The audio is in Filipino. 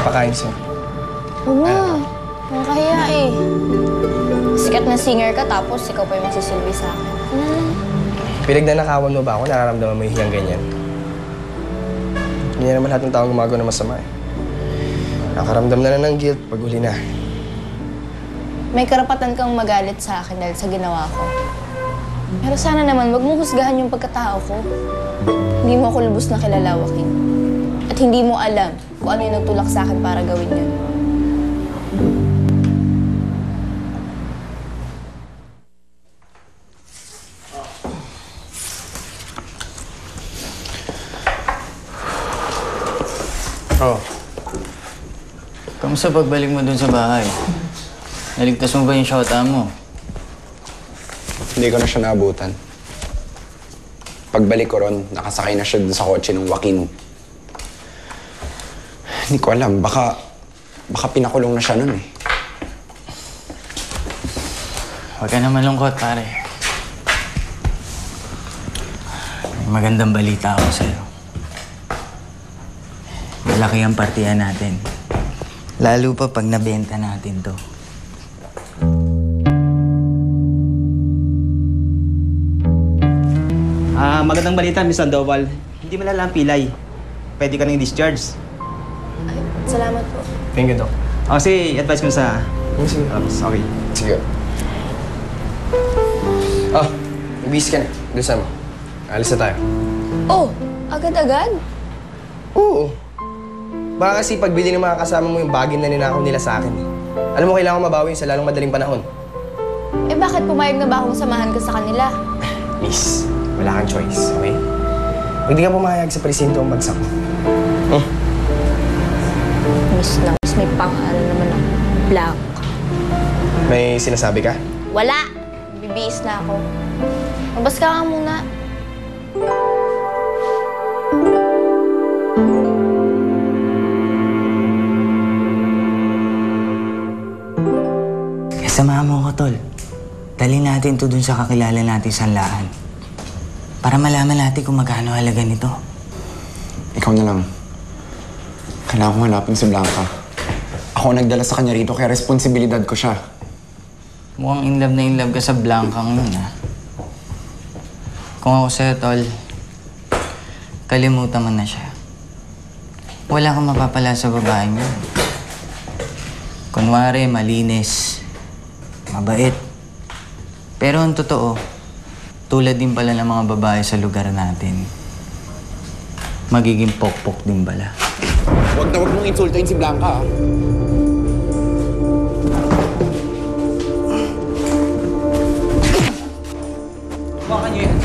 pakain sa'yo. Oo nga. Nakakahiya eh. Sikat na singer ka tapos ikaw pa yung magsisilbi sa akin. Ano lang? Pinagnanakawan mo ba ako? Nararamdaman mo yung hiyang ganyan? Hindi naman lahat ng tao gumagawa ng masama eh. Nakaramdam na ng guilt pag huli na. May karapatan kang magalit sa akin dahil sa ginawa ko. Pero sana naman, wag mong husgahan yung pagkatao ko. Hindi mo ako lubos na kilala, Joaquin. At hindi mo alam kung ano yung nagtulak sa akin para gawin yun. Oh. Kamusta pagbalik mo dun sa bahay? Naligtas mo ba yung shota mo? Hindi ko na siya naabutan. Pagbalik ko ron, nakasakay na siya dun sa kotse ng Joaquin. Hindi ko alam, baka pinakulong na siya nun eh. Huwag ka na malungkot, pare. May magandang balita ako sa'yo. Malaki ang partiyan natin. Lalo pa pag nabenta natin to. Magandang balita, Miss Sandoval. Hindi malala ang pilay. Pwede ka nang discharge. Ay, salamat po. Thank you, Doc. Kasi advice ko sa... Sige. Okay. Sige. Ibis ka na. Doon mo. Alis na tayo. Oh, agad-agad? Oo. Baka kasi pagbili ng mga kasama mo yung bagay na ninakaw nila sa akin. Alam mo, kailangan mabawi sa lalong madaling panahon. Eh bakit pumayag na ba akong samahan ka sa kanila? Miss, wala kang choice, okay? Huwag di ka pumayag sa presinto ang bagsak mo. Miss na, miss may pangalan naman ng blank. May sinasabi ka? Wala! Bibihis na ako. Mabas ka muna. Samahan mo ko, Tol. Dali natin to dun sa kakilala natin sanlaan. Para malaman natin kung magkano halaga nito. Ikaw na lang. Kailangan ko hanapin si Blanca. Ako nagdala sa kanya rito, kaya responsibilidad ko siya. Mukhang in love ka sa Blanca ngayon, ha? Kung ako sa'yo, Tol, kalimutan mo na siya. Wala kang mapapala sa babaeng yun. Kunwari, malinis, mabait. Pero ang totoo, tulad din pala ng mga babae sa lugar natin, magiging pokpok din pala. Huwag na huwag mong insultuin si Blanca, ah. Baka niyo yan.